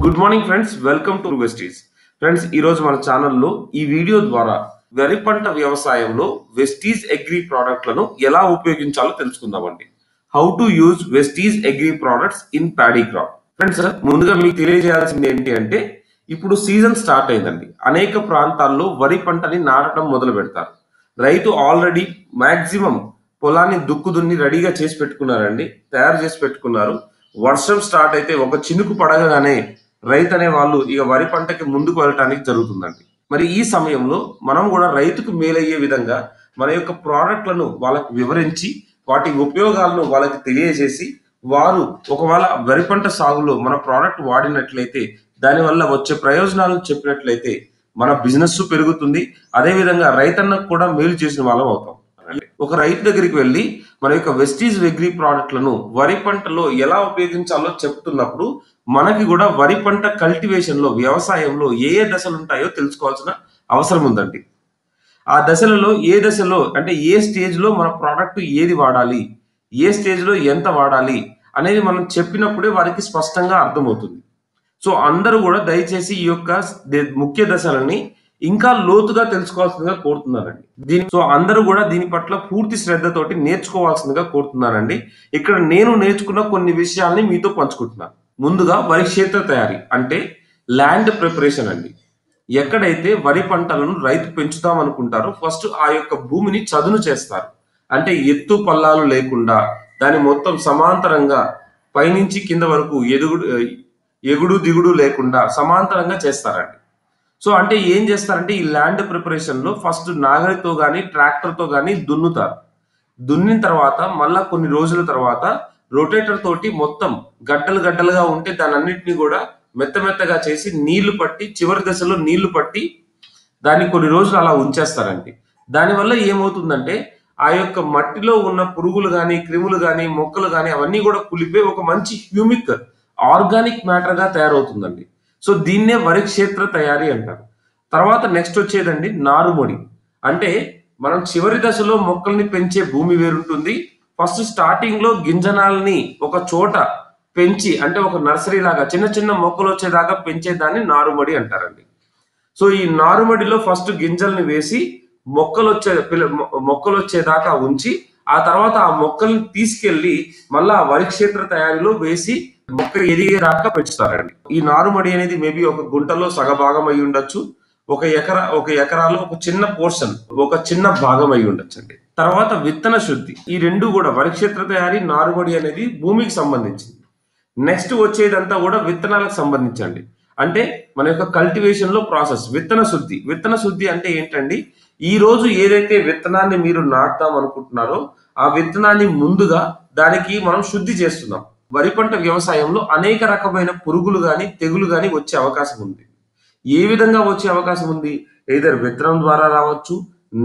Good morning friends, welcome to Vestige. Friends, ఈరోజు మన ఛానల్లో ఈ వీడియో ద్వారా వరి పంట వ్యవసాయంలో వెస్టీజ్ అగ్రి ప్రోడక్ట్లను ఎలా ఉపయోగించాలో తెలుసుకుందామండి. How to use Vestige agri products in paddy crop. Friends, ముందుగా మీకు తెలియజేయాల్సింది ఏంటి అంటే, ఇప్పుడు సీజన్ స్టార్ట్ అయిందండి. అనేక ప్రాంతాల్లో వరి పంటని నాటడం మొదలు పెడతారు. రైతు ఆల్రెడీ మాక్సిమం పొలాన్ని దున్ని రెడీగా చేసి పెట్టుకున్నారండి, తయారు చేసి పెట్టుకున్నారు. వర్షం స్టార్ట్ అయితే ఒక చినుకు పడగానే రైతు అనే వాళ్ళు ఇక వరి పంటకి ముందుకు వెళ్ళటానికి జరుగుతుందండి. మరి ఈ సమయంలో మనం కూడా రైతుకు మేలయ్యే విధంగా మన యొక్క ప్రోడక్ట్లను వాళ్ళకి వివరించి వాటి ఉపయోగాలను వాళ్ళకి తెలియజేసి, వారు ఒకవేళ వరి పంట సాగులో మన ప్రోడక్ట్ వాడినట్లయితే దానివల్ల వచ్చే ప్రయోజనాలను చెప్పినట్లయితే మన బిజినెస్ పెరుగుతుంది. అదేవిధంగా రైతన్నకు కూడా మేలు చేసిన వాళ్ళం అవుతాం. ఒక రైతు దగ్గరికి వెళ్ళి మన యొక్క వెస్టీజ్ అగ్రి ప్రోడక్ట్లను వరి పంటలో ఎలా ఉపయోగించాలో చెప్తున్నప్పుడు మనకి కూడా వరి పంట కల్టివేషన్ లో, వ్యవసాయంలో ఏ ఏ దశలు ఉంటాయో తెలుసుకోవాల్సిన అవసరం ఉందండి. ఆ దశలలో ఏ దశలో అంటే ఏ స్టేజ్ లో మన ప్రోడక్ట్ ఏది వాడాలి, ఏ స్టేజ్ లో ఎంత వాడాలి అనేది మనం చెప్పినప్పుడే వారికి స్పష్టంగా అర్థమవుతుంది. సో అందరూ కూడా దయచేసి ఈ యొక్క ముఖ్య దశలని ఇంకా లోతుగా తెలుసుకోవాల్సిందిగా కోరుతున్నారండి. సో అందరూ కూడా దీని పట్ల పూర్తి శ్రద్ధతోటి నేర్చుకోవాల్సిందిగా కోరుతున్నారండి. ఇక్కడ నేను నేర్చుకున్న కొన్ని విషయాల్ని మీతో పంచుకుంటున్నాను. ముందుగా వరి క్షేత్ర తయారీ అంటే ల్యాండ్ ప్రిపరేషన్ అండి. ఎక్కడైతే వరి పంటలను రైతు పెంచుదాం అనుకుంటారో ఫస్ట్ ఆ యొక్క భూమిని చదును చేస్తారు. అంటే ఎత్తు పల్లాలు లేకుండా దాని మొత్తం సమాంతరంగా పైనుంచి కింద వరకు ఎగుడు దిగుడు లేకుండా సమాంతరంగా చేస్తారండి. సో అంటే ఏం చేస్తారంటే ఈ ల్యాండ్ ప్రిపరేషన్ లో ఫస్ట్ నాగలితో కానీ ట్రాక్టర్తో కానీ దున్నుతారు. దున్నిన తర్వాత మళ్ళా కొన్ని రోజుల తర్వాత రొటేటర్ తోటి మొత్తం గడ్డలు గడ్డలుగా ఉంటే దాని అన్నింటినీ కూడా మెత్తగా చేసి నీళ్లు పట్టి, చివరి దశలో నీళ్లు పట్టి దాన్ని కొన్ని రోజులు అలా ఉంచేస్తారండి. దానివల్ల ఏమవుతుందంటే ఆ యొక్క మట్టిలో ఉన్న పురుగులు కానీ, క్రిములు కానీ, మొక్కలు కానీ అవన్నీ కూడా కులిపోయి ఒక మంచి హ్యూమిక్ ఆర్గానిక్ మ్యాటర్ గా తయారవుతుందండి. సో దీన్నే వరి క్షేత్ర తయారీ అంటారు. తర్వాత నెక్స్ట్ వచ్చేదండి నారుమడి. అంటే మనం చివరి దశలో మొక్కల్ని పెంచే భూమి వేరుంటుంది. ఫస్ట్ స్టార్టింగ్ లో గింజనాలని ఒక చోట పెంచి, అంటే ఒక నర్సరీ లాగా చిన్న చిన్న మొక్కలు వచ్చేదాకా పెంచేదాన్ని నారుమడి అంటారండి. సో ఈ నారుమడిలో ఫస్ట్ గింజల్ని వేసి మొక్కలు వచ్చేదాకా ఉంచి, ఆ తర్వాత ఆ మొక్కల్ని తీసుకెళ్లి మళ్ళా వరి క్షేత్ర తయారీలో వేసి మొక్క ఎదిగేదాకా పెంచుతారండి. ఈ నారుమడి అనేది మేబీ ఒక గుంటలో సగభాగం అయి ఉండొచ్చు, ఒక ఎకరాలో ఒక చిన్న పోర్షన్, ఒక చిన్న భాగం అయి ఉండొచ్చండి. తర్వాత విత్తన శుద్ధి. ఈ రెండు కూడా వరి క్షేత్ర తయారీ, నారుమడి అనేది భూమికి సంబంధించింది. నెక్స్ట్ వచ్చేదంతా కూడా విత్తనాలకు సంబంధించండి. అంటే మన యొక్క కల్టివేషన్ లో ప్రాసెస్ విత్తన శుద్ధి అంటే ఏంటండి, ఈ రోజు ఏదైతే విత్తనాన్ని మీరు నాటుదాం అనుకుంటున్నారో ఆ విత్తనాన్ని ముందుగా దానికి మనం శుద్ధి చేస్తున్నాం. వరి పంట వ్యవసాయంలో అనేక రకమైన పురుగులు కానీ, తెగులు కానీ వచ్చే అవకాశం ఉంది. ఏ విధంగా వచ్చే అవకాశం ఉంది? ఏదర్ విత్తనం ద్వారా రావచ్చు,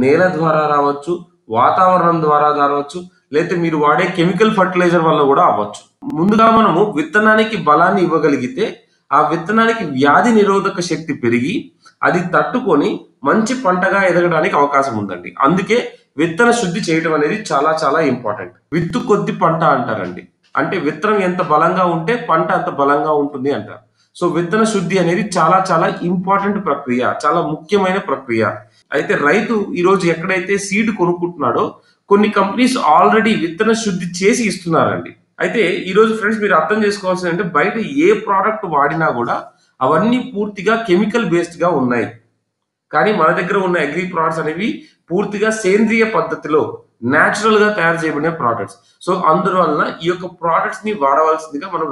నేల ద్వారా రావచ్చు, వాతావరణం ద్వారా రావచ్చు, లేకపోతే మీరు వాడే కెమికల్ ఫర్టిలైజర్ వల్ల కూడా అవ్వచ్చు. ముందుగా మనము విత్తనానికి బలాన్ని ఇవ్వగలిగితే ఆ విత్తనానికి వ్యాధి నిరోధక శక్తి పెరిగి అది తట్టుకొని మంచి పంటగా ఎదగడానికి అవకాశం ఉందండి. అందుకే విత్తన శుద్ధి చేయడం అనేది చాలా చాలా ఇంపార్టెంట్. విత్తు కొద్ది పంట అంటారండి. అంటే విత్తనం ఎంత బలంగా ఉంటే పంట అంత బలంగా ఉంటుంది అంటారు. సో విత్తన శుద్ధి అనేది చాలా చాలా ఇంపార్టెంట్ ప్రక్రియ, చాలా ముఖ్యమైన ప్రక్రియ. అయితే రైతు ఈరోజు ఎక్కడైతే సీడ్ కొనుక్కుంటున్నాడో కొన్ని కంపెనీస్ ఆల్రెడీ విత్తన శుద్ధి చేసి ఇస్తున్నారండి. అయితే ఈరోజు ఫ్రెండ్స్ మీరు అర్థం చేసుకోవాల్సింది అంటే, బయట ఏ ప్రోడక్ట్ వాడినా కూడా అవన్నీ పూర్తిగా కెమికల్ బేస్డ్ గా ఉన్నాయి. కానీ మన దగ్గర ఉన్న అగ్రి ప్రోడక్ట్స్ అనేవి పూర్తిగా సేంద్రియ పద్ధతిలో న్యాచురల్ గా తయారు చేయబడిన ప్రోడక్ట్స్. సో అందువలన ఈ యొక్క ప్రోడక్ట్స్ ని వాడవలసిందిగా మనం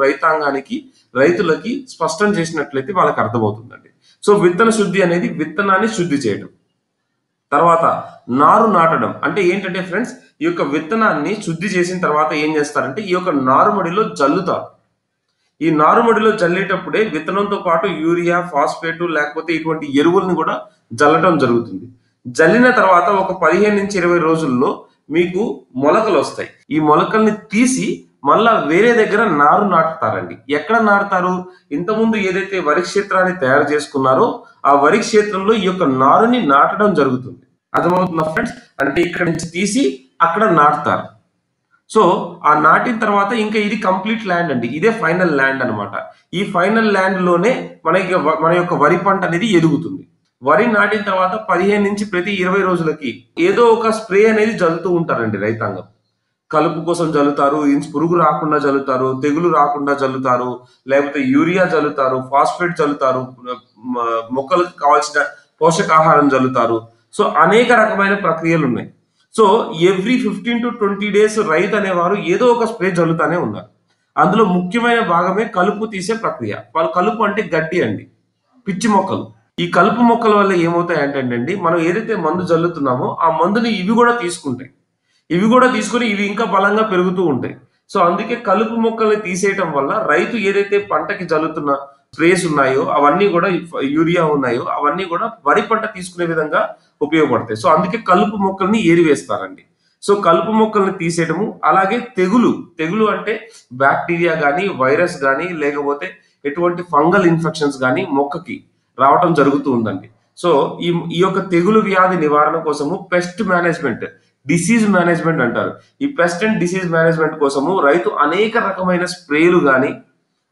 రైతులకి స్పష్టం చేసినట్లయితే వాళ్ళకి అర్థమవుతుందండి. సో విత్తన శుద్ధి అనేది విత్తనాన్ని శుద్ధి చేయడం. తర్వాత నారు నాటడం అంటే ఏంటంటే ఫ్రెండ్స్, ఈ యొక్క విత్తనాన్ని శుద్ధి చేసిన తర్వాత ఏం చేస్తారంటే ఈ యొక్క నారుమడిలో జల్లుతారు. ఈ నారుమడిలో జల్లేటప్పుడే విత్తనంతో పాటు యూరియా, ఫాస్ఫేట్ లేకపోతే ఇటువంటి ఎరువులను కూడా జల్లటం జరుగుతుంది. జల్లిన తర్వాత ఒక 15 నుంచి 20 రోజుల్లో మీకు మొలకలు వస్తాయి. ఈ మొలకల్ని తీసి మళ్ళా వేరే దగ్గర నారు నాటుతారండి. ఎక్కడ నాటుతారు? ఇంతకుముందు ఏదైతే వరి క్షేత్రాన్ని తయారు చేసుకున్నారో ఆ వరి క్షేత్రంలో ఈ యొక్క నారుని నాటడం జరుగుతుంది. అర్థమవుతుందా ఫ్రెండ్స్? అంటే ఇక్కడ నుంచి తీసి అక్కడ నాటుతారు. సో ఆ నాటిన తర్వాత ఇంకా ఇది కంప్లీట్ ల్యాండ్ అండి. ఇదే ఫైనల్ ల్యాండ్ అన్నమాట. ఈ ఫైనల్ ల్యాండ్ లోనే మన యొక్క వరి పంట అనేది ఎదుగుతుంది. వరి నాటిన తర్వాత 15 నుంచి ప్రతి 20 రోజులకి ఏదో ఒక స్ప్రే అనేది జల్లుతూ ఉంటారండి రైతాంగం. కలుపు కోసం జల్లుతారు, పురుగు రాకుండా జల్లుతారు, తెగులు రాకుండా జల్లుతారు, లేకపోతే యూరియా జల్లుతారు, ఫాస్ఫేట్ జల్లుతారు, మొక్కలకు కావాల్సిన పోషకాహారం జల్లుతారు. సో అనేక రకమైన ప్రక్రియలు ఉన్నాయి. సో ఎవ్రీ 15 to 20 డేస్ రైతు అనేవారు ఏదో ఒక స్ప్రే జల్లుతానే ఉన్నారు. అందులో ముఖ్యమైన భాగమే కలుపు తీసే ప్రక్రియ. కలుపు అంటే గడ్డి అండి, పిచ్చి మొక్కలు. ఈ కలుపు మొక్కల వల్ల ఏమవుతాయి అంటే అండి, మనం ఏదైతే మందు జల్లుతున్నామో ఆ మందుని ఇవి కూడా తీసుకుంటాయి. ఇవి కూడా తీసుకొని ఇవి ఇంకా బలంగా పెరుగుతూ ఉంటాయి. సో అందుకే కలుపు మొక్కల్ని తీసేయటం వల్ల రైతు ఏదైతే పంటకి జల్లుతున్న స్ప్రేస్ ఉన్నాయో అవన్నీ కూడా, యూరియా ఉన్నాయో అవన్నీ కూడా వరి పంట తీసుకునే విధంగా ఉపయోగపడతాయి. సో అందుకే కలుపు మొక్కల్ని ఏరివేస్తారండి. సో కలుపు మొక్కల్ని తీసేయటము, అలాగే తెగులు అంటే బ్యాక్టీరియా కానీ, వైరస్ కానీ, లేకపోతే ఎటువంటి ఫంగల్ ఇన్ఫెక్షన్స్ కానీ మొక్కకి రావటం జరుగుతూ ఉందండి. సో ఈ ఈ యొక్క తెగులు వ్యాధి నివారణ కోసము పెస్ట్ మేనేజ్మెంట్, డిసీజ్ మేనేజ్మెంట్ అంటారు. ఈ పెస్ట్ అండ్ డిసీజ్ మేనేజ్మెంట్ కోసము రైతు అనేక రకమైన స్ప్రేలు కానీ,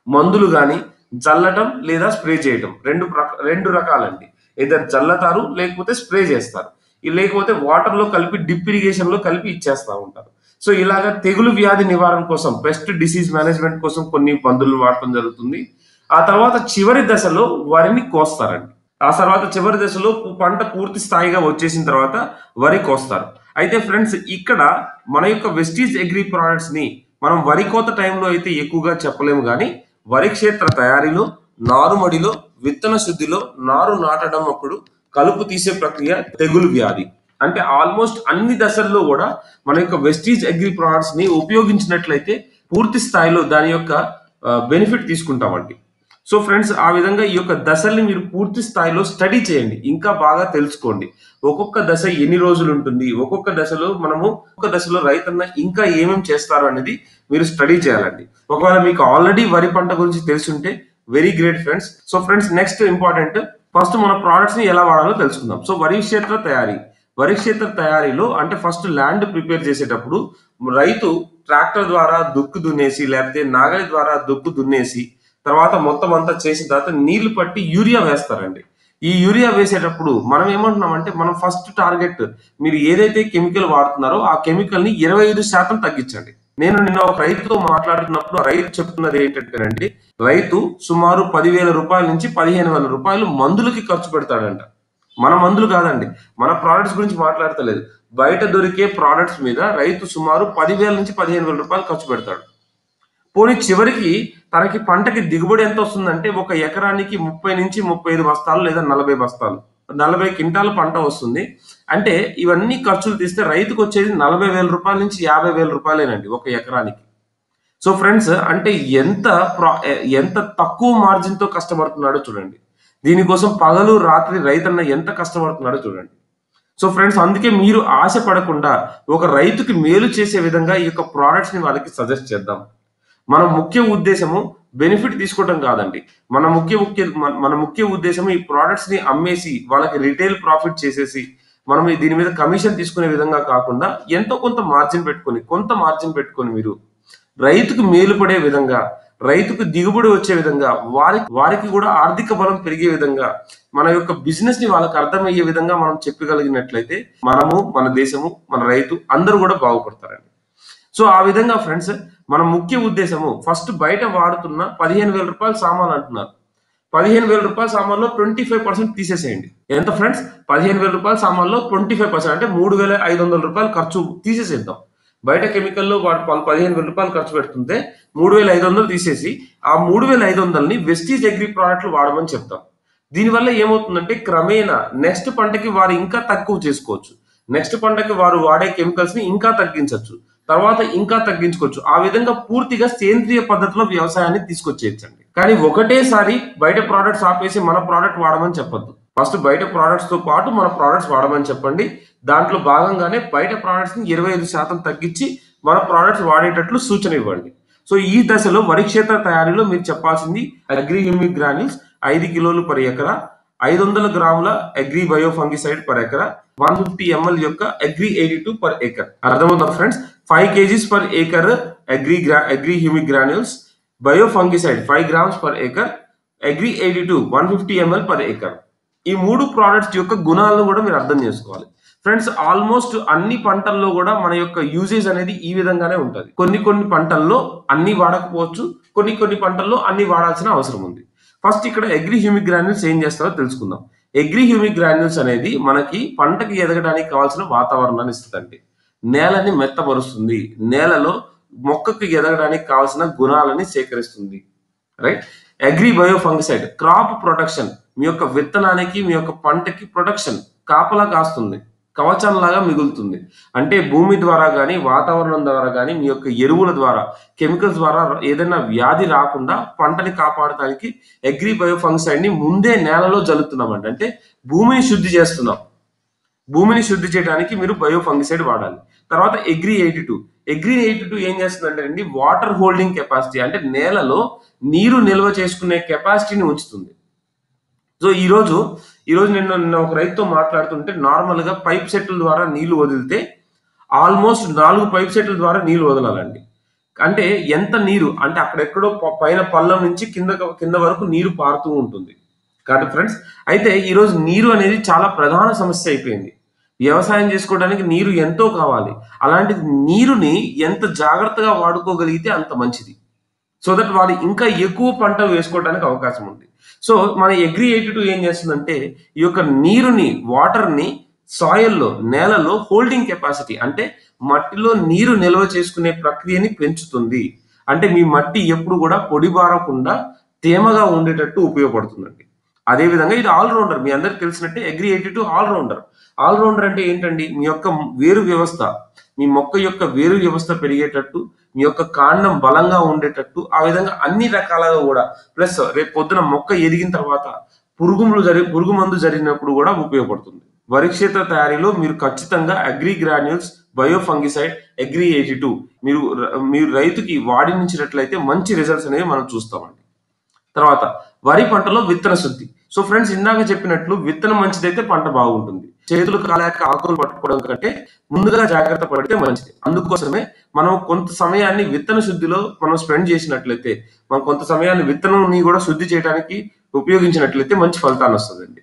మందులు కానీ జల్లటం లేదా స్ప్రే చేయటం రెండు రకాలండి. ఏదైనా జల్లతారు, లేకపోతే స్ప్రే చేస్తారు. లేకపోతే వాటర్ లో కలిపి డ్రిప్ ఇరిగేషన్ లో కలిపి ఇచ్చేస్తా ఉంటారు. సో ఇలాగా తెగులు వ్యాధి నివారణ కోసం, పెస్ట్ డిసీజ్ మేనేజ్మెంట్ కోసం కొన్ని మందులు వాడటం జరుగుతుంది. ఆ తర్వాత చివరి దశలో వరిని కోస్తారండి. ఆ తర్వాత చివరి దశలో పంట పూర్తి స్థాయిగా వచ్చేసిన తర్వాత వరి కోస్తారు. అయితే ఫ్రెండ్స్, ఇక్కడ మన యొక్క వెస్టీజ్ అగ్రి ప్రొడక్ట్స్ ని మనం వరి కోత టైంలో అయితే ఎక్కువగా చెప్పలేము, కానీ వరి క్షేత్ర తయారీలో, నారుమడిలో, విత్తన శుద్ధిలో, నారు నాటడం అప్పుడు, కలుపు తీసే ప్రక్రియ, తెగులు వ్యాధి, అంటే ఆల్మోస్ట్ అన్ని దశల్లో కూడా మన యొక్క వెస్టీజ్ అగ్రి ప్రొడక్ట్స్ ని ఉపయోగించినట్లయితే పూర్తి స్థాయిలో దాని యొక్క బెనిఫిట్ తీసుకుంటామండి. సో ఫ్రెండ్స్, ఆ విధంగా ఈ యొక్క దశల్ని మీరు పూర్తి స్థాయిలో స్టడీ చేయండి, ఇంకా బాగా తెలుసుకోండి. ఒక్కొక్క దశ ఎన్ని రోజులు ఉంటుంది, ఒక్కొక్క దశలో రైతన్న ఇంకా ఏమేమి చేస్తారు అనేది మీరు స్టడీ చేయాలండి. ఒకవేళ మీకు ఆల్రెడీ వరి పంట గురించి తెలుసుంటే very great friends. So friends, next important, first మన ప్రోడక్ట్స్ ని ఎలా వాడాలో తెలుసుకుందాం. సో వరి క్షేత్ర తయారీలో అంటే ఫస్ట్ ల్యాండ్ ప్రిపేర్ చేసేటప్పుడు రైతు ట్రాక్టర్ ద్వారా దుక్కు దున్నేసి, లేకపోతే నాగలి ద్వారా దుక్కు దున్నేసి, తర్వాత మొత్తం అంతా చేసిన తర్వాత నీళ్లు పట్టి యూరియా వేస్తారండి. ఈ యూరియా వేసేటప్పుడు మనం ఏమంటున్నామంటే, మనం ఫస్ట్ టార్గెట్ మీరు ఏదైతే కెమికల్ వాడుతున్నారో ఆ కెమికల్ ని 25% తగ్గించండి. నేను నిన్న ఒక రైతుతో మాట్లాడుతున్నప్పుడు ఆ రైతు చెప్తున్నది ఏంటంటేనండి, రైతు సుమారు 10,000 రూపాయల నుంచి 15,000 రూపాయలు మందులకి ఖర్చు పెడతాడంట. మన మందులు కాదండి, మన ప్రోడక్ట్స్ గురించి మాట్లాడతలేదు. బయట దొరికే ప్రోడక్ట్స్ మీద రైతు సుమారు 10,000 నుంచి 15,000 రూపాయలు ఖర్చు పెడతాడు. పోనీ చివరికి తనకి పంటకి దిగుబడి ఎంత వస్తుందంటే, ఒక ఎకరానికి 30 నుంచి 35 బస్తాలు లేదా 40 బస్తాలు, 40 క్వింటాల పంట వస్తుంది. అంటే ఇవన్నీ ఖర్చులు తీస్తే రైతుకు వచ్చేది 40,000 రూపాయల నుంచి 50,000 రూపాయలేనండి ఒక ఎకరానికి. సో ఫ్రెండ్స్, అంటే ఎంత తక్కువ మార్జిన్ తో కష్టపడుతున్నాడో చూడండి. దీనికోసం పగలు రాత్రి రైతన్న ఎంత కష్టపడుతున్నాడో చూడండి. సో ఫ్రెండ్స్, అందుకే మీరు ఆశ పడకుండా ఒక రైతుకి మేలు చేసే విధంగా ఈ యొక్క ప్రోడక్ట్స్ ని వాళ్ళకి సజెస్ట్ చేద్దాం. మన ముఖ్య ఉద్దేశము బెనిఫిట్ తీసుకోవడం కాదండి. మన ముఖ్య ఉద్దేశము ఈ ప్రోడక్ట్స్ ని అమ్మేసి వాళ్ళకి రిటైల్ ప్రాఫిట్ చేసేసి మనం దీని మీద కమిషన్ తీసుకునే విధంగా కాకుండా, ఎంతో కొంత మార్జిన్ పెట్టుకొని మీరు రైతుకు మేలు పడే విధంగా, రైతుకు దిగుబడి వచ్చే విధంగా, వారికి కూడా ఆర్థిక బలం పెరిగే విధంగా, మన యొక్క బిజినెస్ ని వాళ్ళకి అర్థమయ్యే విధంగా మనం చెప్పగలిగినట్లయితే మనము, మన దేశము, మన రైతు అందరూ కూడా బాగుపడతారండి. సో ఆ విధంగా ఫ్రెండ్స్, మన ముఖ్య ఉద్దేశము ఫస్ట్ బయట వాడుతున్న 15,000 రూపాయల సామాన్లు అంటున్నారు. 15,000 రూపాయల సామాన్లో 25% తీసేసేయండి. ఎంత ఫ్రెండ్స్? 15,000 రూపాయల సామాన్లో 25% అంటే 3,500 రూపాయలు ఖర్చు తీసేసేద్దాం. బయట కెమికల్లో 15,000 రూపాయలు ఖర్చు పెడుతుంటే 3,500 తీసేసి ఆ 3,500ని వెస్టీజ్ అగ్రి ప్రోడక్ట్లు వాడమని చెప్తాం. దీనివల్ల ఏమవుతుందంటే, క్రమేణా నెక్స్ట్ పంటకి వారు ఇంకా తక్కువ చేసుకోవచ్చు. నెక్స్ట్ పంటకి వారు వాడే కెమికల్స్ ని ఇంకా తగ్గించవచ్చు, తర్వాత ఇంకా తగ్గించుకోవచ్చు. ఆ విధంగా పూర్తిగా సేంద్రియ పద్ధతిలో వ్యవసాయాన్ని తీసుకొచ్చేయచ్చండి. కానీ ఒకటేసారి బయట ప్రోడక్ట్స్ ఆపేసి మన ప్రోడక్ట్ వాడమని చెప్పొద్దు. ఫస్ట్ బయట ప్రోడక్ట్స్ తో పాటు మన ప్రోడక్ట్స్ వాడమని చెప్పండి. దాంట్లో భాగంగానే బయట ప్రోడక్ట్స్ ని 25% తగ్గించి మన ప్రోడక్ట్స్ వాడేటట్లు సూచన ఇవ్వండి. సో ఈ దశలో వరి క్షేత్ర తయారీలో మీరు చెప్పాల్సింది, అగ్రి హ్యూమిక్ గ్రాన్యూల్స్ 5 కిలోలు పర్ ఎకరా, 500 గ్రాముల agri bio fungicide per acre, 150 ml యొక్క అగ్రి 82 పర్ ఏకర్. అర్థమవుతుందా friends? 5 kgs per acre agri humic granules, bio fungicide 5 grams per acre, agri 82 150 ml per acre. ఈ 3 ప్రోడక్ట్స్ యొక్క గుణాలను కూడా మీరు అర్థం చేసుకోవాలి ఫ్రెండ్స్. ఆల్మోస్ట్ అన్ని పంటల్లో కూడా మన యొక్క యూజేజ్ అనేది ఈ విధంగానే ఉంటుంది. కొన్ని పంటల్లో అన్ని వాడకపోవచ్చు, కొన్ని పంటల్లో అన్ని వాడాల్సిన అవసరం ఉంది. ఫస్ట్ ఇక్కడ అగ్రి హ్యూమిక్ గ్రాన్యూల్స్ ఏం చేస్తారో తెలుసుకుందాం. అగ్రి హ్యూమిక్ గ్రాన్యూల్స్ అనేది మనకి పంటకి ఎదగడానికి కావాల్సిన వాతావరణాన్ని ఇస్తుందండి. నేలని మెత్తపరుస్తుంది, నేలలో మొక్కకు ఎదగడానికి కావాల్సిన గుణాలని సేకరిస్తుంది. Right. Agri bio fungicide crop protection, మీ యొక్క విత్తనానికి మీ యొక్క పంటకి ప్రొటెక్షన్, కాపలా కాస్తుంది, కవచంలాగా మిగులుతుంది. అంటే భూమి ద్వారా కానీ వాతావరణం ద్వారా కానీ మీ యొక్క ఎరువుల ద్వారా కెమికల్స్ ద్వారా ఏదైనా వ్యాధి రాకుండా పంటని కాపాడటానికి అగ్రి బయో ఫంగిసైడ్ ని ముందే నేలలో జల్లుతున్నామండి. అంటే భూమిని శుద్ధి చేస్తున్నాం. భూమిని శుద్ధి చేయడానికి మీరు బయో ఫంగిసైడ్ వాడాలి. తర్వాత అగ్రి 82 ఏం చేస్తుందంటే అండి, వాటర్ హోల్డింగ్ కెపాసిటీ, అంటే నేలలో నీరు నిల్వ చేసుకునే కెపాసిటీని ఉంచుతుంది. సో ఈరోజు నిన్న ఒక రైతుతో మాట్లాడుతుంటే నార్మల్ గా పైప్ సెట్ల ద్వారా నీళ్లు వదిలితే ఆల్మోస్ట్ 4 పైప్ సెట్ల ద్వారా నీళ్లు వదలాలండి. అంటే ఎంత నీరు అంటే అక్కడెక్కడో పైన పల్లం నుంచి కింద వరకు నీరు పారుతూ ఉంటుంది కాబట్టి ఫ్రెండ్స్. అయితే ఈరోజు నీరు అనేది చాలా ప్రధాన సమస్య అయిపోయింది. వ్యవసాయం చేసుకోవడానికి నీరు ఎంతో కావాలి. అలాంటి నీరుని ఎంత జాగ్రత్తగా వాడుకోగలిగితే అంత మంచిది. సో దట్ వాడు ఇంకా ఎక్కువ పంట వేసుకోవడానికి అవకాశం ఉంది. సో మన అగ్రి 82 ఏం చేస్తుందంటే ఈ యొక్క నీరుని, వాటర్ని సాయిల్లో, నేలలో హోల్డింగ్ కెపాసిటీ, అంటే మట్టిలో నీరు నిల్వ చేసుకునే ప్రక్రియని పెంచుతుంది. అంటే మీ మట్టి ఎప్పుడు కూడా పొడిబారకుండా తేమగా ఉండేటట్టు ఉపయోగపడుతుందండి. అదేవిధంగా ఇది ఆల్రౌండర్. మీ అందరికి తెలిసినట్టే అగ్రి 82 ఆల్రౌండర్. ఆల్రౌండర్ అంటే ఏంటండి, మీ యొక్క వేరు వ్యవస్థ, మీ మొక్క యొక్క వేరు వ్యవస్థ పెరిగేటట్టు, మీ యొక్క కాండం బలంగా ఉండేటట్టు, ఆ విధంగా అన్ని రకాలుగా కూడా, ప్లస్ రేపు పొద్దున మొక్క ఎదిగిన తర్వాత పురుగు మందు జరిగినప్పుడు కూడా ఉపయోగపడుతుంది. వరి క్షేత్ర తయారీలో మీరు ఖచ్చితంగా agri granules, bio fungicide, agri 82 మీరు రైతుకి వాడించినట్లయితే మంచి రిజల్ట్స్ అనేవి మనం చూస్తామండి. తర్వాత వరి పంటలో విత్తన శుద్ధి. సో ఫ్రెండ్స్, ఇందాక చెప్పినట్లు విత్తనం మంచిదైతే పంట బాగుంటుంది. చేతులు కాలేక ఆకులు పట్టుకోవడం కంటే ముందుగా జాగ్రత్త పడితే మంచిది. అందుకోసమే మనం కొంత సమయాన్ని విత్తన శుద్ధిలో మనం స్పెండ్ చేసినట్లయితే, మనం కొంత సమయాన్ని విత్తనాన్ని కూడా శుద్ధి చేయడానికి ఉపయోగించినట్లయితే మంచి ఫలితాన్ని వస్తుందండి.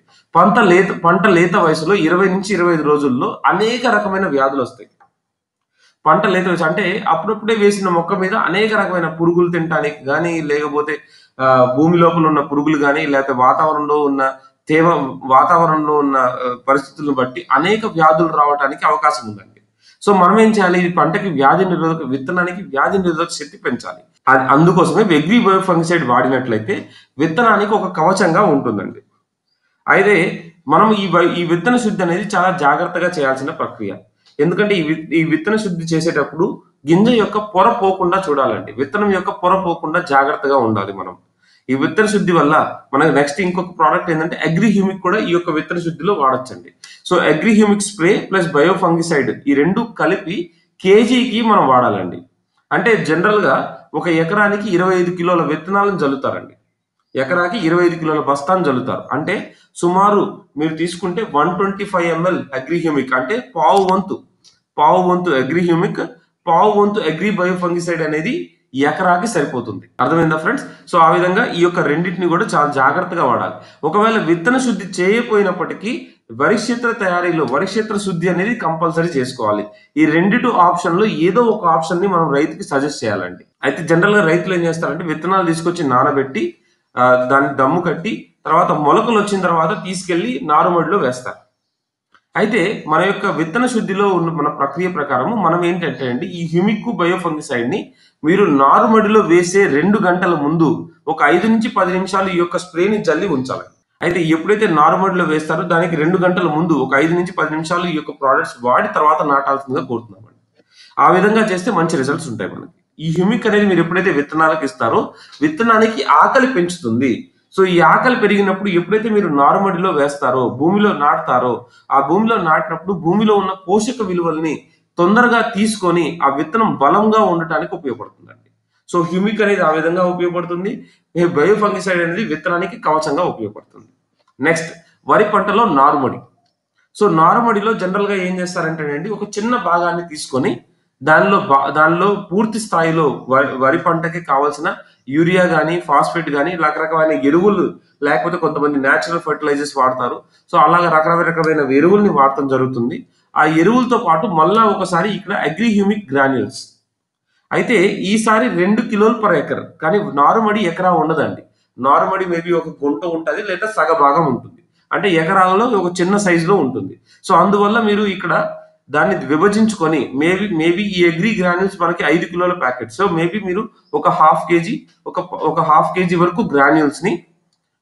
పంట లేత వయసులో 20 నుంచి 25 రోజుల్లో అనేక రకమైన వ్యాధులు వస్తాయి. పంట లేత వయసు అంటే అప్పుడప్పుడే వేసిన మొక్క మీద అనేక రకమైన పురుగులు తినడానికి కానీ, లేకపోతే భూమి లోపల ఉన్న పురుగులు కానీ, లేకపోతే వాతావరణంలో ఉన్న పరిస్థితులను బట్టి అనేక వ్యాధులు రావడానికి అవకాశం ఉందండి. సో మనం ఏం చేయాలి, ఈ పంటకి విత్తనానికి వ్యాధి నిరోధక శక్తి పెంచాలి. అందుకోసమే అగ్రి బయో ఫంగిసైడ్ వాడినట్లయితే విత్తనానికి ఒక కవచంగా ఉంటుందండి. అయితే మనం ఈ విత్తన శుద్ధి అనేది చాలా జాగ్రత్తగా చేయాల్సిన ప్రక్రియ. ఎందుకంటే ఈ విత్తన శుద్ధి చేసేటప్పుడు గింజ యొక్క పొర పోకుండా చూడాలండి. విత్తనం యొక్క పొర పోకుండా జాగ్రత్తగా ఉండాలి మనం. ఈ విత్తన శుద్ధి వల్ల మనకి నెక్స్ట్ ఇంకొక ప్రోడక్ట్ ఏంటంటే అగ్రి హ్యూమిక్ కూడా ఈ యొక్క విత్తన శుద్ధిలో వాడొచ్చండి. So agri humic spray plus bio fungicide ఈ రెండు కలిపి కేజీకి మనం వాడాలండి. అంటే జనరల్ గా ఒక ఎకరానికి 25 కిలోల విత్తనాలను జల్లుతారండి. ఎకరాకి 25 కిలోల బస్తాను జల్లుతారు. అంటే సుమారు మీరు తీసుకుంటే 125 ml అగ్రి హ్యూమిక్, అంటే పావు వంతు అగ్రి హ్యూమిక్, పావు వంతు అగ్రి బయో ఫంగిసైడ్ అనేది ఎకరాకి సరిపోతుంది. అర్థమైందా ఫ్రెండ్స్? సో ఆ విధంగా ఈ యొక్క రెండింటిని కూడా చాలా జాగ్రత్తగా వాడాలి. ఒకవేళ విత్తన శుద్ధి చేయకపోయినప్పటికీ వరి క్షేత్ర శుద్ధి అనేది కంపల్సరీ చేసుకోవాలి. ఈ రెండిటి ఆప్షన్ లో ఏదో ఒక ఆప్షన్ ని మనం రైతుకి సజెస్ట్ చేయాలండి. అయితే జనరల్ గా రైతులు ఏం చేస్తారంటే విత్తనాలు తీసుకొచ్చి నానబెట్టి దాన్ని దమ్ము కట్టి తర్వాత మొలకలు వచ్చిన తర్వాత తీసుకెళ్లి నారుమడిలో వేస్తారు. అయితే మన యొక్క విత్తన శుద్ధిలో ఉన్న మన ప్రక్రియ ప్రకారం మనం ఏంటంటే అండి, ఈ హ్యూమిక్ బయో ఫంగిసైడ్ ని మీరు నారుమడిలో వేసే 2 గంటల ముందు ఒక 5 నుంచి 10 నిమిషాలు ఈ యొక్క స్ప్రేని జల్లి ఉంచాలి. అయితే ఎప్పుడైతే నారుమడిలో వేస్తారో దానికి 2 గంటల ముందు ఒక 5 నుంచి 10 నిమిషాలు ఈ యొక్క ప్రోడక్ట్స్ వాడి తర్వాత నాటాల్సిందిగా కోరుతున్నామండి. ఆ విధంగా చేస్తే మంచి రిజల్ట్స్ ఉంటాయి మనకి. ఈ హ్యూమిక్ అనేది మీరు ఎప్పుడైతే విత్తనాలకు ఇస్తారో విత్తనానికి ఆకలి పెంచుతుంది. సో ఈ ఆకలి పెరిగినప్పుడు ఎప్పుడైతే మీరు నారుమడిలో వేస్తారో, భూమిలో నాటుతారో, ఆ భూమిలో నాటినప్పుడు భూమిలో ఉన్న పోషక విలువల్ని తొందరగా తీసుకొని ఆ విత్తనం బలంగా ఉండటానికి ఉపయోగపడుతుందండి. సో హ్యూమిక్ అనేది ఆ విధంగా ఉపయోగపడుతుంది. బయో ఫంగిసైడ్ అనేది విత్తనానికి కవచంగా ఉపయోగపడుతుంది. నెక్స్ట్ వరి పంటలో నారుమడి. సో నారుమడిలో జనరల్ గా ఏం చేస్తారంటేనండి, ఒక చిన్న భాగాన్ని తీసుకొని దానిలో పూర్తి స్థాయిలో వరి పంటకి కావాల్సిన యూరియా గానీ, ఫాస్ఫేట్ గానీ, రకరకమైన ఎరువులు, లేకపోతే కొంతమంది నేచురల్ ఫెర్టిలైజర్స్ వాడతారు. సో అలాగా రకరకమైన ఎరువుల్ని వాడటం జరుగుతుంది. ఆ ఎరువులతో పాటు మళ్ళా ఒకసారి ఇక్కడ అగ్రి హ్యూమిక్ గ్రాన్యూల్స్. అయితే ఈసారి 2 కిలోలు పర్ ఎకర్. కానీ నారుమడి ఎకరా ఉండదండి. నారుమడి మేబీ ఒక గుంట ఉంటది, లేదా సగ భాగం ఉంటుంది. అంటే ఎకరాలలో ఒక చిన్న సైజులో ఉంటుంది. సో అందువల్ల మీరు ఇక్కడ దాన్ని విభజించుకొని మేబీ ఈ అగ్రి గ్రాన్యూల్స్ మనకి 5 కిలోల ప్యాకెట్. సో మేబీ మీరు ఒక హాఫ్ కేజీ ఒక హాఫ్ కేజీ వరకు గ్రాన్యూల్స్ ని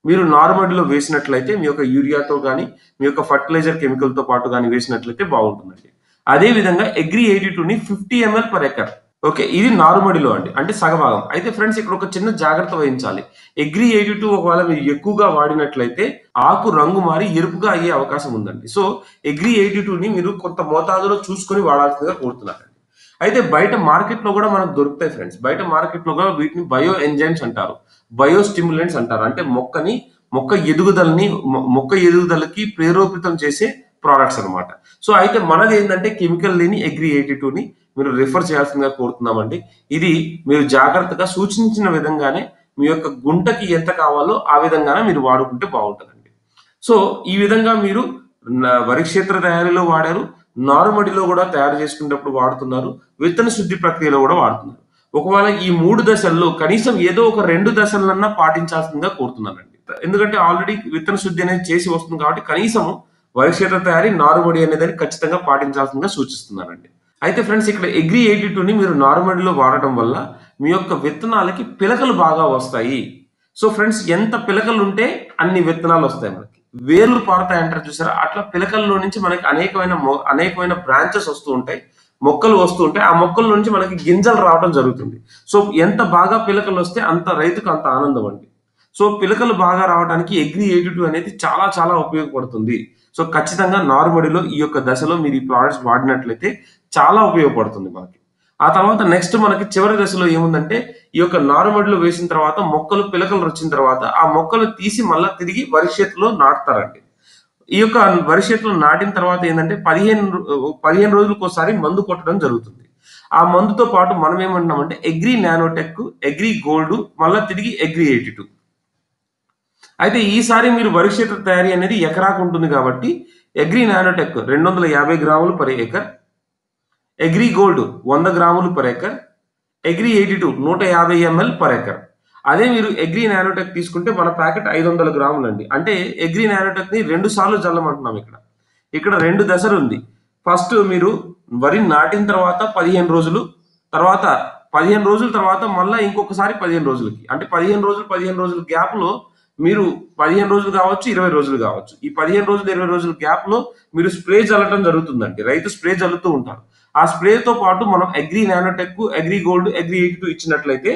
మీరు నారుమడిలో వేసినట్లయితే, మీ యొక్క యూరియాతో కానీ, మీ యొక్క ఫర్టిలైజర్ కెమికల్తో పాటు కానీ వేసినట్లయితే బాగుంటుందండి. అదే విధంగా అగ్రి 82ని 50 ml పర్ ఎకర్. ఓకే, ఇది నారుమడిలో అండి, అంటే సగభాగం. అయితే ఫ్రెండ్స్ ఇక్కడ ఒక చిన్న జాగ్రత్త వహించాలి. అగ్రి 82 ఒకవేళ మీరు ఎక్కువగా వాడినట్లయితే ఆకు రంగు మారి ఎరుపుగా అయ్యే అవకాశం ఉందండి. సో అగ్రి 82ని మీరు కొంత మోతాదులో చూసుకొని వాడాల్సిందిగా కోరుతున్నారండి. అయితే బయట మార్కెట్లో కూడా మనకు దొరుకుతాయి ఫ్రెండ్స్. బయట మార్కెట్లో కూడా వీటిని బయో ఎంజైమ్స్ అంటారు, బయో స్టిమ్యులెంట్స్ అంటారు. అంటే మొక్క ఎదుగుదలకి ప్రేరేపితం చేసే ప్రోడక్ట్స్ అన్నమాట. సో అయితే మనది ఏంటంటే కెమికల్ లేని అగ్రి 82ని మీరు రిఫర్ చేయాల్సిందిగా కోరుతున్నామండి. ఇది మీరు జాగ్రత్తగా సూచించిన విధంగానే మీ యొక్క గుంటకి ఎంత కావాలో ఆ విధంగానే మీరు వాడుకుంటే బాగుంటుందండి. సో ఈ విధంగా మీరు వరి క్షేత్ర తయారీలో వాడారు, నారుమడిలో కూడా తయారు చేసుకునేటప్పుడు వాడుతున్నారు, విత్తన శుద్ధి ప్రక్రియలో కూడా వాడుతున్నారు. ఒకవేళ ఈ 3 దశల్లో కనీసం ఏదో ఒక 2 దశలన్నా పాటించాల్సిందిగా కోరుతున్నానండి. ఎందుకంటే ఆల్రెడీ విత్తన శుద్ధి అనేది చేసి వస్తుంది కాబట్టి కనీసం వరి క్షేత్ర తయారీ, నారుమడి అనేది ఖచ్చితంగా పాటించాల్సిందిగా సూచిస్తున్నానండి. అయితే ఫ్రెండ్స్ ఇక్కడ అగ్రి 82ని మీరు నారుమడిలో వాడటం వల్ల మీ యొక్క విత్తనాలకి పిలకలు బాగా వస్తాయి. సో ఫ్రెండ్స్ ఎంత పిలకలు ఉంటే అన్ని విత్తనాలు వస్తాయి మనకి. వేర్లు పారుతాయి అంటారు చూసారా, అట్లా పిలకల్లో నుంచి మనకి అనేకమైన బ్రాంచెస్ వస్తూ ఉంటాయి, మొక్కలు వస్తూ ఉంటాయి. ఆ మొక్కల నుంచి మనకి గింజలు రావడం జరుగుతుంది. సో ఎంత బాగా పిలకలు వస్తే అంత రైతుకు అంత ఆనందం అండి. సో పిలకలు బాగా రావడానికి అగ్రి 82 అనేది చాలా చాలా ఉపయోగపడుతుంది. సో ఖచ్చితంగా నారుమడిలో ఈ యొక్క దశలో మీరు ఈ ప్రోడక్ట్స్ వాడినట్లయితే చాలా ఉపయోగపడుతుంది మనకి. ఆ తర్వాత నెక్స్ట్ మనకి చివరి దశలో ఏముందంటే, ఈ యొక్క నారుమడిలో వేసిన తర్వాత పిలకలు వచ్చిన తర్వాత ఆ మొక్కలు తీసి మళ్ళీ తిరిగి వరి చేతిలో నాటుతారండి. ఈ యొక్క వరి చేతిలో నాటిన తర్వాత ఏంటంటే 15 రోజులకు ఒకసారి మందు కొట్టడం జరుగుతుంది. ఆ మందుతో పాటు మనం ఏమంటున్నామంటే అగ్రి నానోటెక్, అగ్రి గోల్డ్, మళ్ళీ తిరిగి అగ్రి 82. అయితే ఈసారి మీరు వరి క్షేత్ర తయారీ అనేది ఎకరాకు ఉంటుంది కాబట్టి అగ్రి నానోటెక్ 250 గ్రాములు పర్ ఎకర్, అగ్రి గోల్డ్ 100 గ్రాములు per acre, agri 82 150 ml per acre. అదే మీరు అగ్రి నానోటెక్ తీసుకుంటే మన ప్యాకెట్ 500 గ్రాములు అండి. అంటే అగ్రి నానోటెక్ ని 2 సార్లు జల్లమంటున్నాం. ఇక్కడ 2 దశలు ఉంది. ఫస్ట్ మీరు వరి నాటిన తర్వాత 15 రోజులు, తర్వాత 15 రోజుల తర్వాత మళ్ళీ ఇంకొకసారి 15 రోజులకి, అంటే 15 రోజుల గ్యాప్ లో మీరు 15 రోజులు కావచ్చు, 20 రోజులు కావచ్చు, ఈ 15 రోజులు 20 రోజుల గ్యాప్ లో మీరు స్ప్రే చల్లటం జరుగుతుందండి. రైతు స్ప్రే చల్లుతూ ఉంటారు. ఆ స్ప్రేతో పాటు మనం agri nanotech, agri gold, agri 82 ఇచ్చినట్లయితే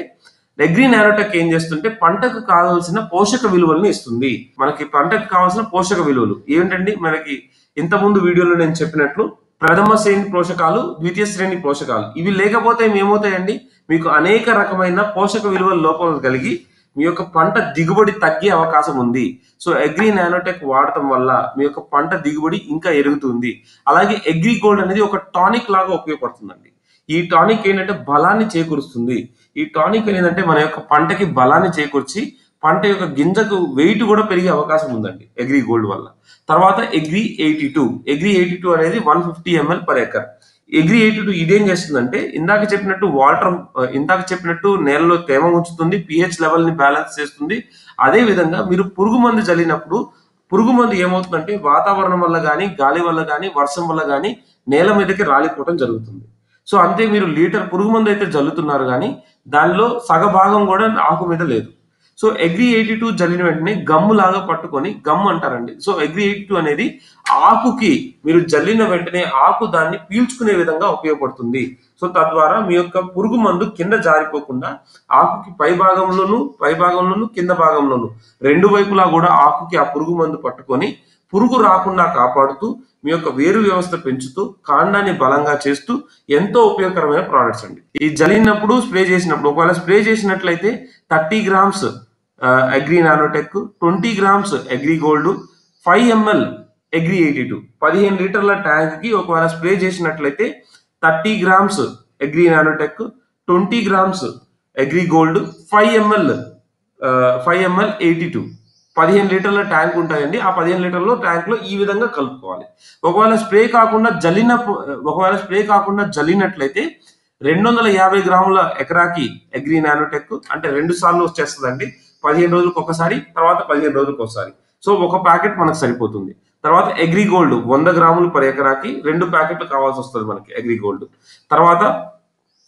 అగ్రి నానోటెక్ ఏం చేస్తుంటే పంటకు కావాల్సిన పోషక విలువలను ఇస్తుంది. మనకి పంటకు కావాల్సిన పోషక విలువలు ఏంటండి, మనకి ఇంతకుముందు వీడియోలో నేను చెప్పినట్లు ప్రథమ శ్రేణి పోషకాలు, ద్వితీయ శ్రేణి పోషకాలు, ఇవి లేకపోతే ఏమవుతాయండి, మీకు అనేక రకమైన పోషక విలువల లోపాలు కలిగి మీ యొక్క పంట దిగుబడి తగ్గే అవకాశం ఉంది. సో అగ్రి నానోటెక్ వాడటం వల్ల మీ యొక్క పంట దిగుబడి ఇంకా ఎరుగుతుంది. అలాగే అగ్రి గోల్డ్ అనేది ఒక టానిక్ లాగా ఉపయోగపడుతుందండి. ఈ టానిక్ ఏంటంటే బలాన్ని చేకూరుస్తుంది. ఈ టానిక్ ఏంటంటే మన యొక్క పంటకి బలాన్ని చేకూర్చి పంట యొక్క గింజకు వెయిట్ కూడా పెరిగే అవకాశం ఉందండి అగ్రి గోల్డ్ వల్ల. తర్వాత అగ్రి 82 అనేది 150 ml పర్ ఎకర్. అగ్రి 82 ఇదేం చేస్తుందంటే ఇందాక చెప్పినట్టు నేలలో తేమ ఉంచుతుంది, పిహెచ్ లెవెల్ ని బ్యాలెన్స్ చేస్తుంది. అదే విధంగా మీరు పురుగు మందు చల్లినప్పుడు పురుగు మందు ఏమవుతుందంటే వాతావరణం వల్ల కానీ, గాలి వల్ల కానీ, వర్షం వల్ల కానీ నేల మీదకి రాలిపోవడం జరుగుతుంది. సో అంతే, మీరు లీటర్ పురుగు మందు అయితే జల్లుతున్నారు కానీ దానిలో సగభాగం కూడా ఆకు మీద లేదు. సో అగ్రి 82 జల్లిన వెంటనే గమ్ము లాగా పట్టుకొని, గమ్ము అంటారండి. సో అగ్రి 82 అనేది ఆకుకి మీరు జల్లిన వెంటనే ఆకు దాన్ని పీల్చుకునే విధంగా ఉపయోగపడుతుంది. సో తద్వారా మీ యొక్క పురుగు మందు కింద జారిపోకుండా ఆకుకి పై భాగంలోను కింద భాగంలోను రెండు వైపులా కూడా ఆకుకి ఆ పురుగు మందు పట్టుకొని పురుగు రాకుండా కాపాడుతూ మీ యొక్క వేరు వ్యవస్థ పెంచుతూ కాండాన్ని బలంగా చేస్తూ ఎంతో ఉపయోగకరమైన ప్రోడక్ట్స్ అండి. ఈ జల్లినప్పుడు స్ప్రే చేసినప్పుడు ఒకవేళ స్ప్రే చేసినట్లయితే 30 grams agri nanotech, 20 grams agri gold, 5 ml agri 82 15 లీటర్ల ట్యాంక్ కి ఒకవేళ స్ప్రే చేసినట్లయితే 30 grams agri nanotech, 20 grams agri gold, 5 ml 82 15 లీటర్ల ట్యాంక్ ఉంటాయండి. ఆ 15 లీటర్ల ట్యాంక్ లో ఈ విధంగా కలుపుకోవాలి. ఒకవేళ స్ప్రే కాకుండా జల్లినట్లయితే 250 గ్రాముల ఎకరాకి అగ్రి నానోటెక్, అంటే 2 సార్లు వచ్చేస్తుందండి. 15 రోజులకు ఒకసారి, తర్వాత 15 రోజులకు ఒకసారి. సో ఒక ప్యాకెట్ మనకు సరిపోతుంది. తర్వాత అగ్రి గోల్డ్ 100 గ్రాములు పర్ ఎకరాకి 2 ప్యాకెట్లు కావాల్సి వస్తుంది మనకి అగ్రి గోల్డ్. తర్వాత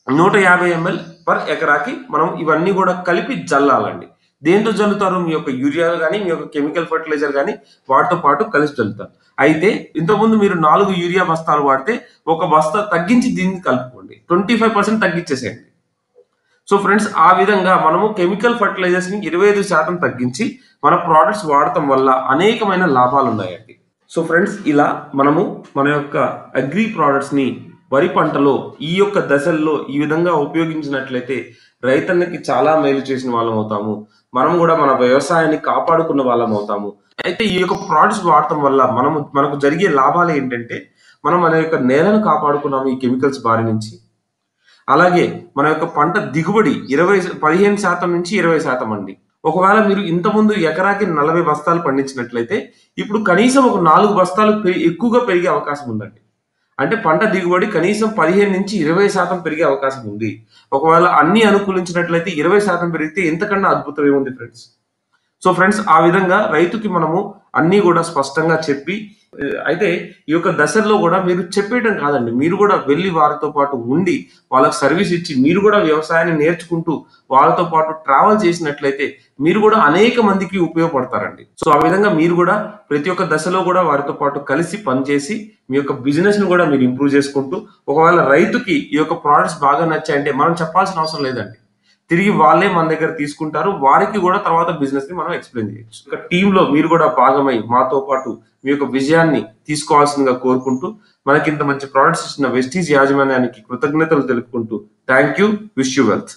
150 ml పర్ ఎకరాకి మనం ఇవన్నీ కూడా కలిపి జల్లాలండి. దేంతో జల్లుతారు? మీ యొక్క యూరియా కానీ, మీ యొక్క కెమికల్ ఫర్టిలైజర్ కానీ వాటితో పాటు కలిసి జల్లుతారు. అయితే ఇంతకుముందు మీరు 4 యూరియా బస్తాలు వాడితే ఒక బస్తా తగ్గించి దీన్ని కలుపుకోండి. 25% తగ్గించేసేయండి. సో ఫ్రెండ్స్, ఆ విధంగా మనము కెమికల్ ఫర్టిలైజర్స్ ని 25% తగ్గించి మన ప్రోడక్ట్స్ వాడటం వల్ల అనేకమైన లాభాలు ఉన్నాయండి. సో ఫ్రెండ్స్, ఇలా మనము మన యొక్క అగ్రి ప్రోడక్ట్స్ ని వరి పంటలో ఈ యొక్క దశల్లో ఈ విధంగా ఉపయోగించినట్లయితే రైతన్నకి చాలా మేలు చేసిన వాళ్ళం అవుతాము. మనం కూడా మన వ్యవసాయాన్ని కాపాడుకున్న వాళ్ళం అవుతాము. అయితే ఈ యొక్క ప్రోడక్ట్స్ వాడటం వల్ల మనకు జరిగే లాభాలు ఏంటంటే, మనం మన యొక్క నేలను కాపాడుకున్నాము ఈ కెమికల్స్ బారి నుంచి. అలాగే మన యొక్క పంట దిగుబడి 15% నుంచి 20% అండి. ఒకవేళ మీరు ఇంతకుముందు ఎకరాకి 40 బస్తాలు పండించినట్లయితే ఇప్పుడు కనీసం ఒక 4 బస్తాలు ఎక్కువగా పెరిగే అవకాశం ఉందండి. అంటే పంట దిగుబడి కనీసం 15 నుంచి 20% పెరిగే అవకాశం ఉంది. ఒకవేళ అన్ని అనుకూలించినట్లయితే 20% పెరిగితే ఎంతకన్నా అద్భుతం ఏముంది ఫ్రెండ్స్. సో ఫ్రెండ్స్, ఆ విధంగా రైతుకి మనము అన్ని కూడా స్పష్టంగా చెప్పి, అయితే ఈ యొక్క దశల్లో కూడా మీరు చెప్పేయడం కాదండి, మీరు కూడా వెళ్ళి వారితో పాటు ఉండి వాళ్ళకి సర్వీస్ ఇచ్చి మీరు కూడా వ్యవసాయాన్ని నేర్చుకుంటూ వాళ్ళతో పాటు ట్రావెల్ చేసినట్లయితే మీరు కూడా అనేక మందికి ఉపయోగపడతారండి. సో ఆ విధంగా మీరు కూడా ప్రతి ఒక్క దశలో కూడా వారితో పాటు కలిసి పనిచేసి మీ యొక్క బిజినెస్ ని కూడా మీరు ఇంప్రూవ్ చేసుకుంటూ, ఒకవేళ రైతుకి ఈ యొక్క ప్రోడక్ట్స్ బాగా నచ్చాయంటే మనం చెప్పాల్సిన అవసరం లేదండి, తిరిగి వాళ్ళే మన దగ్గర తీసుకుంటారు. వారికి కూడా తర్వాత బిజినెస్ ని మనం ఎక్స్ప్లెయిన్ చేయొచ్చు. ఒక టీమ్ లో మీరు కూడా భాగమై మాతో పాటు మీ యొక్క విజయాన్ని తీసుకోవాల్సిందిగా కోరుకుంటూ, మనకి ఇంత మంచి ప్రోడక్ట్స్ ఇచ్చిన వెస్టీజ్ యాజమాన్యానికి కృతజ్ఞతలు తెలుపుకుంటూ, thank you, wish you wealth.